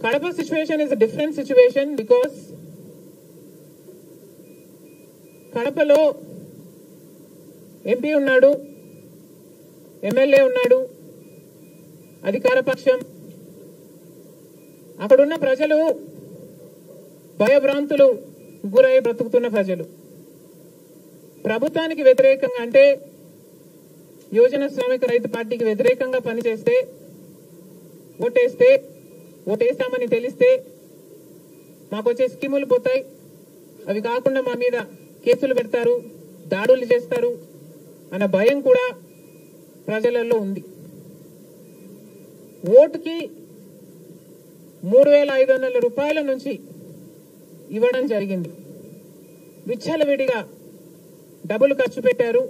Kadapa situation is a different situation because Kadapalo MP unnadu, MLA unnadu, అధికార పక్షం అక్కడున్న ప్రజలు భయభ్రాంతులు గురై బ్రతుకుతున్న ప్రజలు ప్రభుత్వానికి వ్యతిరేకంగా అంటే యువజన శ్రామిక రైతు పార్టీకి వ్యతిరేకంగా పనిచేస్తే ఓటేస్తామని తెలిస్తే మాకు వచ్చే స్కీములు పోతాయి, అవి కాకుండా మా మీద కేసులు పెడతారు, దాడులు చేస్తారు అన్న భయం కూడా ప్రజలలో ఉంది. ఓటుకి 3,500 రూపాయల నుంచి ఇవ్వడం జరిగింది. విచ్చలవిడిగా డబ్బులు ఖర్చు పెట్టారు,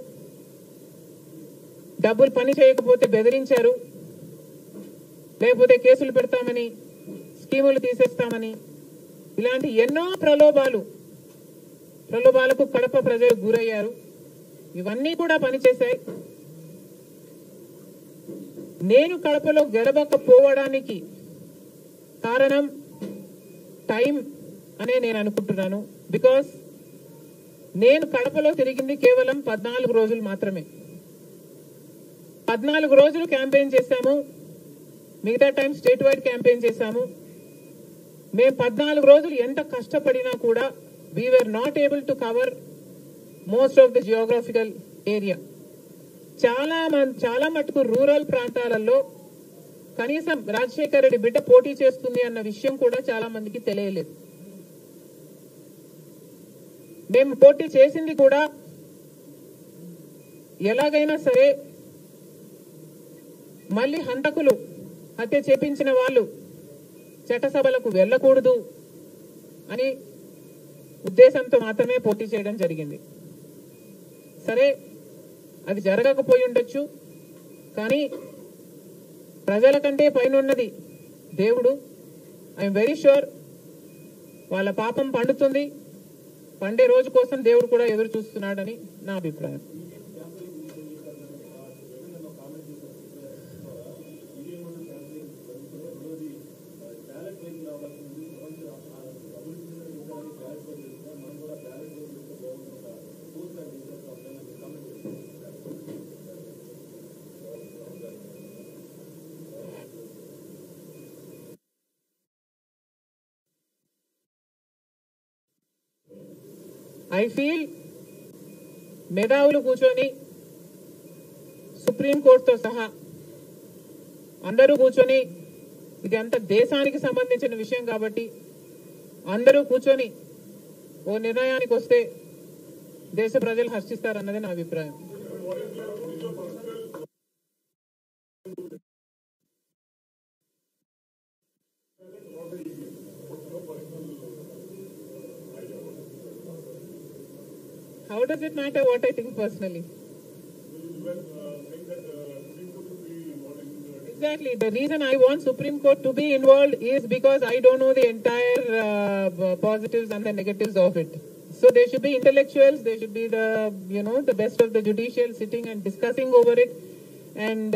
డబ్బులు పని చేయకపోతే బెదిరించారు, లేకపోతే కేసులు పెడతామని, స్కీములు తీసేస్తామని, ఇలాంటి ఎన్నో ప్రలోభాలకు కడప ప్రజలు గురయ్యారు. ఇవన్నీ కూడా పనిచేశాయి. నేను కడపలో గెలవకపోవడానికి కారణం టైం అనే నేను అనుకుంటున్నాను. బికాస్ నేను కడపలో తిరిగింది కేవలం 14 రోజులు మాత్రమే. 14 రోజులు క్యాంపెయిన్ చేశాము, మిగతా టైం స్టేట్ వైడ్ క్యాంపెయిన్ చేశాము. మేము 14 రోజులు ఎంత కష్టపడినా కూడా we were not able to cover most of the geographical area. చాలా మటుకు రూరల్ ప్రాంతాలలో కనీసం రాజశేఖర రెడ్డి బిడ్డ పోటీ చేస్తుంది అన్న విషయం కూడా చాలా మందికి తెలియలేదు. మేము పోటీ చేసింది కూడా ఎలాగైనా సరే మళ్ళీ హంతకులు హత్య చేపించిన వాళ్ళు చట్టసభలకు వెళ్ళకూడదు అని ఉద్దేశంతో మాత్రమే పోటీ చేయడం జరిగింది. సరే, అది జరగకపోయి ఉండొచ్చు, కానీ ప్రజల కంటే పైనున్నది దేవుడు. ఐఎమ్ వెరీ షూర్ వాళ్ళ పాపం పండుతుంది, పండే రోజు కోసం దేవుడు కూడా ఎదురు చూస్తున్నాడని నా అభిప్రాయం. ఐ ఫీల్ మేధావులు కూర్చొని సుప్రీంకోర్టుతో సహా అందరూ కూర్చొని, ఇది అంత దేశానికి సంబంధించిన విషయం కాబట్టి అందరూ కూర్చొని ఓ నిర్ణయానికి వస్తే దేశ ప్రజలు హర్షిస్తారన్నది నా అభిప్రాయం. How does it matter what I think personally? Exactly. The reason I want Supreme Court to be involved is because I don't know the entire positives and the negatives of it. So there should be intellectuals, there should be the best of the judicial sitting and discussing over it and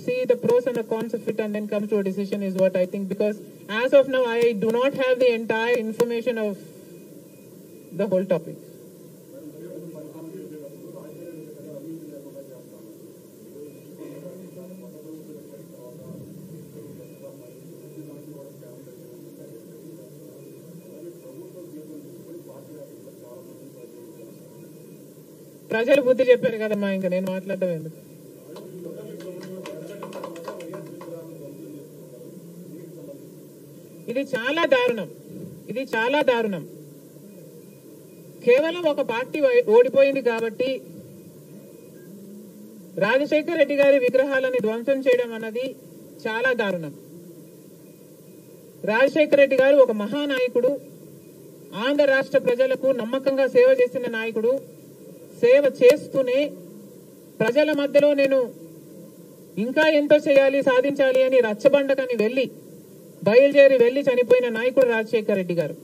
see the pros and the cons of it and then come to a decision is what I think. Because as of now, I do not have the entire information of the whole topic. ప్రజలు బుద్ధి చెప్పారు కదమ్మా, ఇంకా నేను మాట్లాడటం ఎందుకు. ఇది చాలా దారుణం. కేవలం ఒక పార్టీ ఓడిపోయింది కాబట్టి రాజశేఖర రెడ్డి గారి విగ్రహాలని ధ్వంసం చేయడం అన్నది చాలా దారుణం. రాజశేఖర రెడ్డి గారు ఒక మహానాయకుడు, ఆంధ్ర రాష్ట్ర ప్రజలకు నమ్మకంగా సేవ చేసిన నాయకుడు. సేవ చేస్తూనే ప్రజల మధ్యలో నేను ఇంకా ఎంతో చేయాలి, సాధించాలి అని రచ్చబండకని బయలుదేరి వెళ్లి చనిపోయిన నాయకుడు రాజశేఖర రెడ్డి గారు.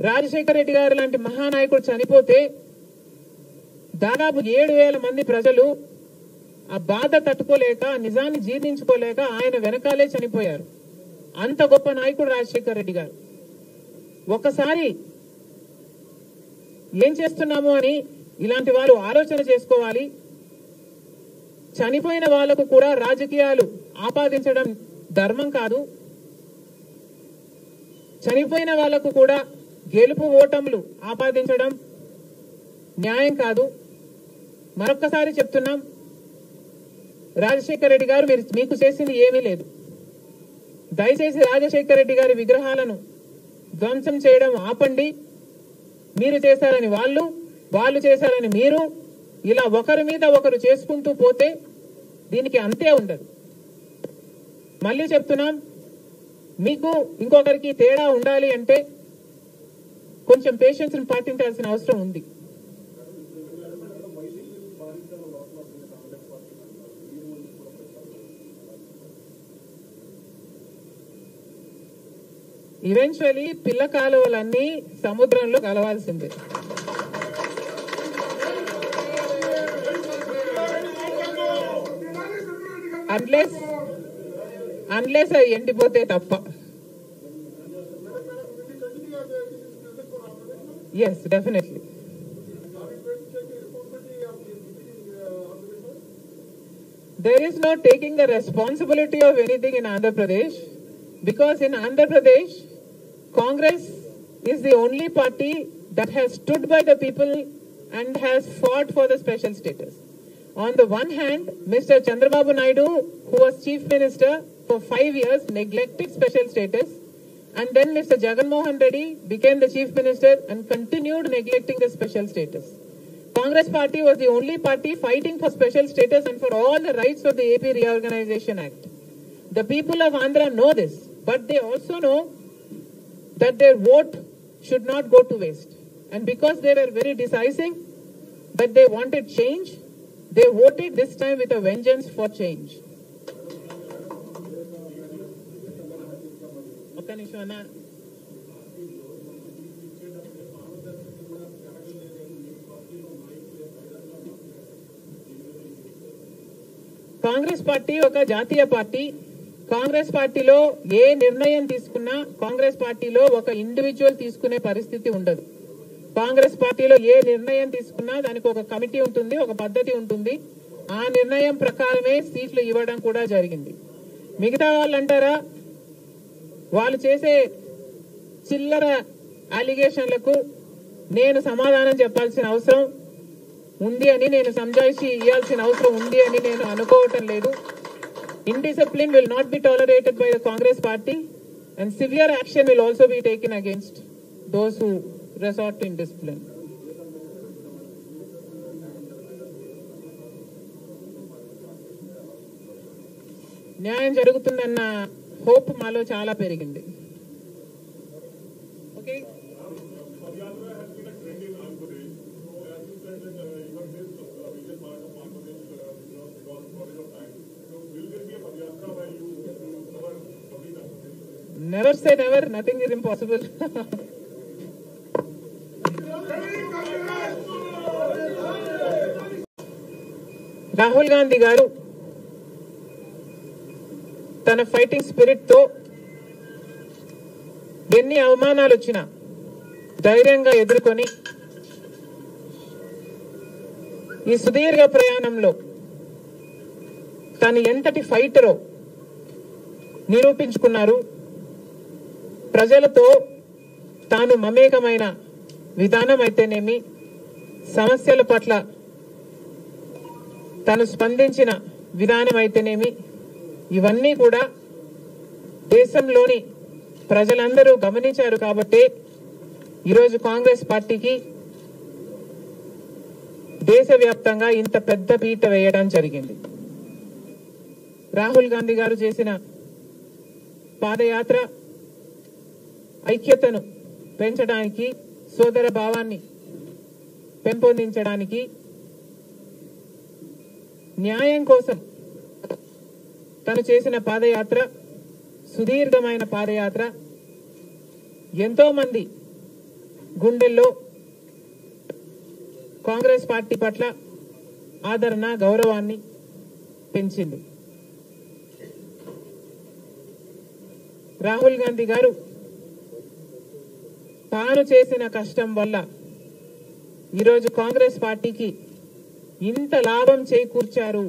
రాజశేఖర రెడ్డి గారు లాంటి మహానాయకుడు చనిపోతే దాదాపు 7,000 మంది ప్రజలు ఆ బాధ తట్టుకోలేక, నిజాన్ని జీర్ణించుకోలేక ఆయన వెనకాలే చనిపోయారు. అంత గొప్ప నాయకుడు రాజశేఖర రెడ్డి గారు. ఒకసారి ఏం చేస్తున్నాము అని ఇలాంటి వాళ్ళు ఆలోచన చేసుకోవాలి. చనిపోయిన వాళ్లకు కూడా రాజకీయాలు ఆపాదించడం ధర్మం కాదు. చనిపోయిన వాళ్లకు కూడా గెలుపు ఓటములు ఆపాదించడం న్యాయం కాదు. మరొక్కసారి చెప్తున్నాం, రాజశేఖర రెడ్డి గారు మీకు చేసింది ఏమీ లేదు. దయచేసి రాజశేఖర రెడ్డి గారి విగ్రహాలను ధ్వంసం చేయడం ఆపండి. మీరు చేశారని వాళ్ళు చేశారని మీరు, ఇలా ఒకరి మీద ఒకరు చేసుకుంటూ పోతే దీనికి అంతే ఉండదు. మళ్ళీ చెప్తున్నాం, మీకు ఇంకొకరికి తేడా ఉండాలి అంటే కొంచెం పేషెన్స్ ని పాటించాల్సిన అవసరం ఉంది. ఈవెన్చువలీ పిల్ల కాలువలన్నీ సముద్రంలో కలవాల్సిందే. అన్లెస్ అవి ఎండిపోతే తప్ప. Yes, definitely. There is no taking the responsibility of anything in Andhra Pradesh, because in Andhra Pradesh, Congress is the only party that has stood by the people and has fought for the special status. On the one hand, Mr. Chandrababu Naidu, who was Chief Minister for 5 years, neglected special status, and then Mr. Jagan Mohan Reddy became the Chief Minister and continued neglecting the special status. Congress party was the only party fighting for special status and for all the rights of the AP Reorganization Act. The people of Andhra know this, but they also know that their vote should not go to waste. And because they were very decisive that they wanted change, they voted this time with a vengeance for change. Congress party ఒక జాతీయ party. Congress పార్టీలో ఏ నిర్ణయం తీసుకున్నా కాంగ్రెస్ పార్టీలో ఒక individual తీసుకునే పరిస్థితి ఉండదు. కాంగ్రెస్ పార్టీలో ఏ నిర్ణయం తీసుకున్నా దానికి ఒక కమిటీ ఉంటుంది, ఒక పద్ధతి ఉంటుంది. ఆ నిర్ణయం ప్రకారమే సీట్లు ఇవ్వడం కూడా జరిగింది. మిగతా వాళ్ళు అంటారా, వాళ్ళు చేసే చిల్లర అలిగేషన్లకు నేను సమాధానం చెప్పాల్సిన అవసరం ఉంది అని, నేను సంజాయిషి ఇవ్వాల్సిన అవసరం ఉంది అని నేను అనుకోవటం లేదు. Indiscipline will not be tolerated by the Congress party, and severe action will also be taken against those who resort to indiscipline. న్యాయం జరుగుతుందన్న హోప్ మాలో చాలా పెరిగింది. Okay, never say never, nothing is impossible. Rahul Gandhi గారు తన ఫైటింగ్ స్పిరిట్ తో ఎన్ని అవమానాలు వచ్చినా ధైర్యంగా ఎదుర్కొని ఈ సుదీర్ఘ ప్రయాణంలో తను ఎంతటి ఫైటరో నిరూపించుకున్నారు. ప్రజలతో తాను మమేకమైన విధానం అయితేనేమి, సమస్యల పట్ల తాను స్పందించిన విధానం అయితేనేమి, ఇవన్నీ కూడా దేశంలోని ప్రజలందరూ గమనించారు. కాబట్టి ఈరోజు కాంగ్రెస్ పార్టీకి దేశవ్యాప్తంగా ఇంత పెద్ద పీట వేయడం జరిగింది. రాహుల్ గాంధీ గారు చేసిన పాదయాత్ర ఐక్యతను పెంచడానికి, సోదర భావాన్ని పెంపొందించడానికి, న్యాయం కోసం తను చేసిన పాదయాత్ర, సుదీర్ఘమైన పాదయాత్ర ఎంతో మంది గుండెల్లో కాంగ్రెస్ పార్టీ పట్ల ఆదరణ గౌరవాన్ని పెంచింది. రాహుల్ గాంధీ గారు తాను చేసిన కష్టం వల్ల ఈరోజు కాంగ్రెస్ పార్టీకి ఇంత లాభం చేకూర్చారు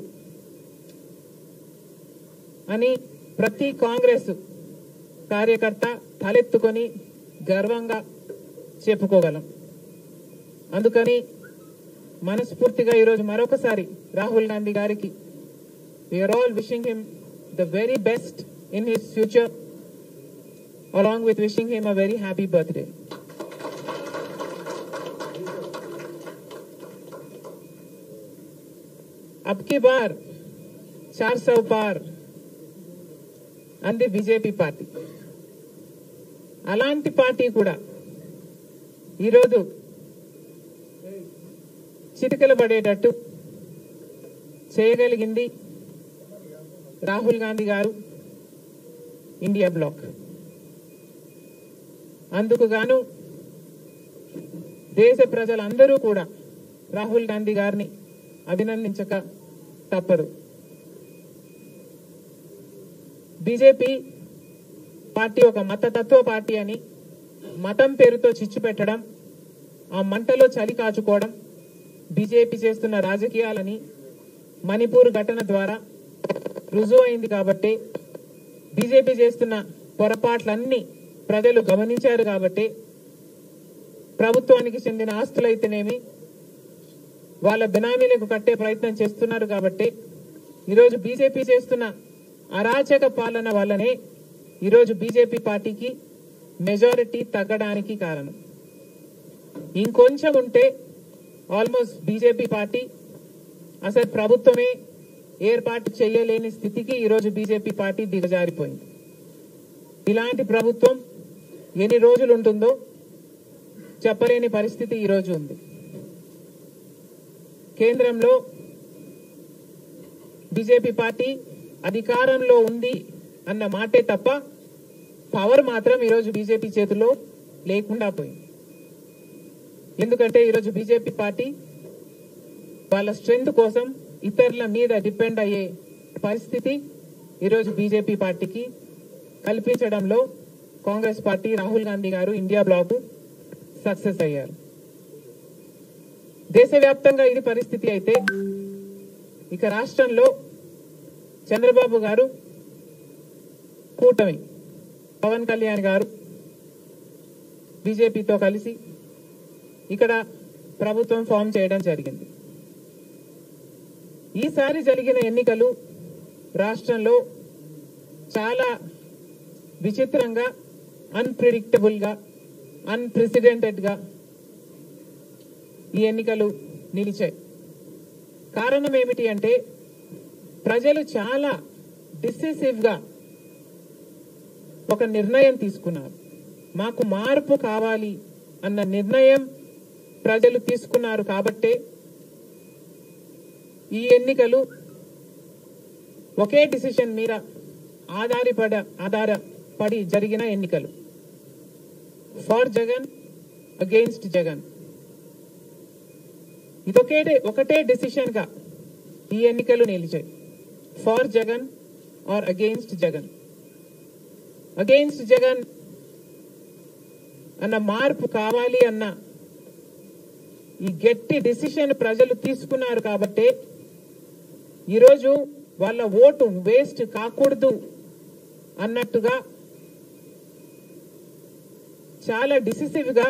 అని ప్రతి కాంగ్రెస్ కార్యకర్త తలెత్తుకొని గర్వంగా చెప్పుకోగలం. అందుకని మనస్ఫూర్తిగా ఈరోజు మరొకసారి రాహుల్ గాంధీ గారికి we are all wishing him the very best in his future along with wishing him a very happy birthday. अब की बार 400 पार అంది బీజేపీ పార్టీ. అలాంటి పార్టీ కూడా ఈరోజు చిటికలు పడేటట్టు చేయగలిగింది రాహుల్ గాంధీ గారు ఇండియా బ్లాక్. అందుకు గాను దేశ ప్రజలందరూ కూడా రాహుల్ గాంధీ గారిని అభినందించక తప్పదు. బీజేపీ పార్టీ ఒక మతతత్వ పార్టీ అని మతం పేరుతో చిచ్చు పెట్టడం, ఆ మంటలో చలి కాచుకోవడం బీజేపీ చేస్తున్న రాజకీయాలని మణిపూర్ ఘటన ద్వారా రుజువు అయింది. కాబట్టి బీజేపీ చేస్తున్న పొరపాట్లన్నీ ప్రజలు గమనించారు. కాబట్టి ప్రభుత్వానికి చెందిన ఆస్తులైతేనేమి వాళ్ళ బినామీలకు కట్టే ప్రయత్నం చేస్తున్నారు. కాబట్టి ఈరోజు బీజేపీ చేస్తున్న అరాచక పాలన వల్లనే ఈరోజు బీజేపీ పార్టీకి మెజారిటీ తగ్గడానికి కారణం. ఇంకొంచెం ఉంటే ఆల్మోస్ట్ బీజేపీ పార్టీ అసలు ప్రభుత్వమే ఏర్పాటు చేయలేని స్థితికి ఈరోజు బీజేపీ పార్టీ దిగజారిపోయింది. ఇలాంటి ప్రభుత్వం ఎన్ని రోజులు ఉంటుందో చెప్పలేని పరిస్థితి ఈరోజు ఉంది. కేంద్రంలో బీజేపీ పార్టీ అధికారంలో ఉంది అన్న మాటే తప్ప పవర్ మాత్రం ఈరోజు బీజేపీ చేతిలో లేకుండా పోయింది. ఎందుకంటే ఈరోజు బీజేపీ పార్టీ వాళ్ళ స్ట్రెంగ్త్ కోసం ఇతరుల మీద డిపెండ్ అయ్యే పరిస్థితి ఈరోజు బీజేపీ పార్టీకి కల్పించడంలో కాంగ్రెస్ పార్టీ రాహుల్ గాంధీ గారు ఇండియా బ్లాక్ సక్సెస్ అయ్యారు. దేశవ్యాప్తంగా ఇది పరిస్థితి అయితే ఇక రాష్ట్రంలో చంద్రబాబు గారు కూటమి పవన్ కళ్యాణ్ గారు బీజేపీతో కలిసి ఇక్కడ ప్రభుత్వం ఫామ్ చేయడం జరిగింది. ఈసారి జరిగిన ఎన్నికలు రాష్ట్రంలో చాలా విచిత్రంగా, అన్ప్రిడిక్టబుల్ గా, అన్ప్రెసిడెంటెడ్ గా ఈ ఎన్నికలు నిలిచాయి. కారణం ఏమిటి అంటే ప్రజలు చాలా డిసిసివ్ గా ఒక నిర్ణయం తీసుకున్నారు. మాకు మార్పు కావాలి అన్న నిర్ణయం ప్రజలు తీసుకున్నారు. కాబట్టే ఈ ఎన్నికలు ఒకే డిసిషన్ మీద ఆధారపడి జరిగిన ఎన్నికలు. For Jagan, against Jagan. ఒకటే డిసిషన్ గా ఈ ఎన్నికలు నిలిచాయి. For Jagan or against Jagan. Against Jagan అన్న మార్పు కావాలి అన్న ఈ గట్టి డిసిషన్ ప్రజలు తీసుకున్నారు. కాబట్టి ఈరోజు వాళ్ళ ఓటు వేస్ట్ కాకూడదు అన్నట్టుగా చాలా డిసిసివ్ గా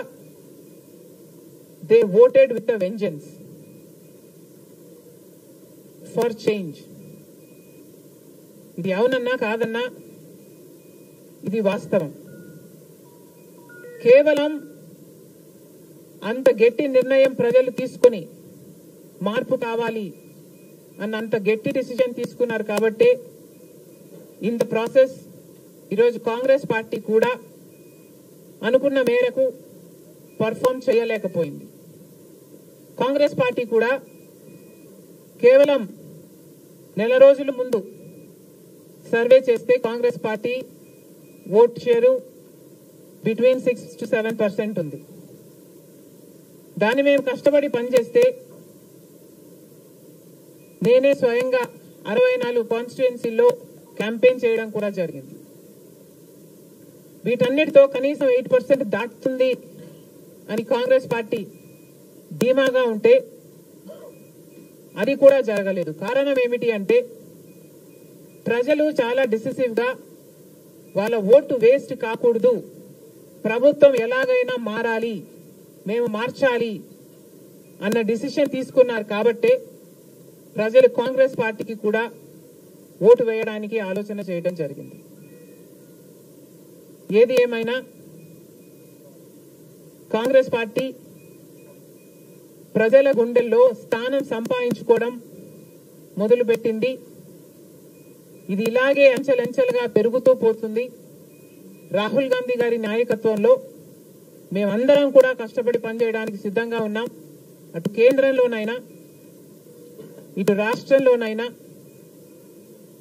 they voted with a vengeance for change. ఇది అవునన్నా కాదన్నా ఇది వాస్తవం. కేవలం అంత గట్టి నిర్ణయం ప్రజలు తీసుకుని మార్పు కావాలి అన్న అంత గట్టి డిసిజన్ తీసుకున్నారు. కాబట్టి ఇన్ ద ప్రాసెస్ ఈరోజు కాంగ్రెస్ పార్టీ కూడా అనుకున్న మేరకు పర్ఫామ్ చేయలేకపోయింది. కాంగ్రెస్ పార్టీ కూడా కేవలం నెల రోజుల ముందు సర్వే చేస్తే Congress party vote share between 6 to 7% ఉంది. దాన్ని మేము కష్టపడి పనిచేస్తే నేనే స్వయంగా 64 కాన్స్టిట్యుయెన్సీల్లో క్యాంపెయిన్ చేయడం కూడా జరిగింది. వీటన్నిటితో కనీసం 8% దాటుతుంది అని కాంగ్రెస్ పార్టీ ధీమాగా ఉంటే అది కూడా జరగలేదు. కారణం ఏమిటి అంటే ప్రజలు చాలా డిసిసివ్ గా వాళ్ళ ఓటు వేస్ట్ కాకూడదు, ప్రభుత్వం ఎలాగైనా మారాలి, మేము మార్చాలి అన్న డిసిషన్ తీసుకున్నారు కాబట్టే ప్రజలు కాంగ్రెస్ పార్టీకి కూడా ఓటు వేయడానికి ఆలోచన చేయడం జరిగింది. ఏది ఏమైనా కాంగ్రెస్ పార్టీ ప్రజల గుండెల్లో స్థానం సంపాదించుకోవడం మొదలుపెట్టింది. ఇది ఇలాగే అంచెలంచెలుగా పెరుగుతూ పోతుంది. రాహుల్ గాంధీ గారి నాయకత్వంలో మేమందరం కూడా కష్టపడి పనిచేయడానికి సిద్ధంగా ఉన్నాం. అటు కేంద్రంలోనైనా ఇటు రాష్ట్రంలోనైనా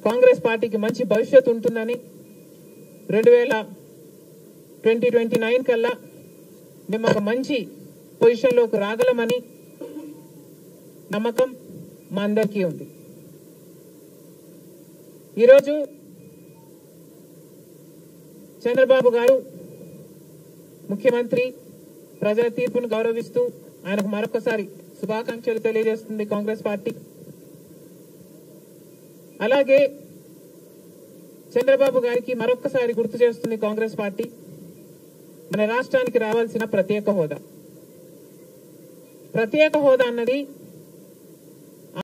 కాంగ్రెస్ పార్టీకి మంచి భవిష్యత్తు ఉంటుందని 2029 కల్లా మేము ఒక మంచి పొజిషన్లోకి రాగలమని నమ్మకం మా అందరికీ ఉంది. ఈరోజు చంద్రబాబు గారు ముఖ్యమంత్రి ప్రజల తీర్పును గౌరవిస్తూ ఆయనకు మరొకసారి శుభాకాంక్షలు తెలియజేస్తుంది కాంగ్రెస్ పార్టీ. అలాగే చంద్రబాబు గారికి మరొకసారి గుర్తు చేస్తుంది కాంగ్రెస్ పార్టీ మన రాష్ట్రానికి రావాల్సిన ప్రత్యేక హోదా. ప్రత్యేక హోదా అన్నది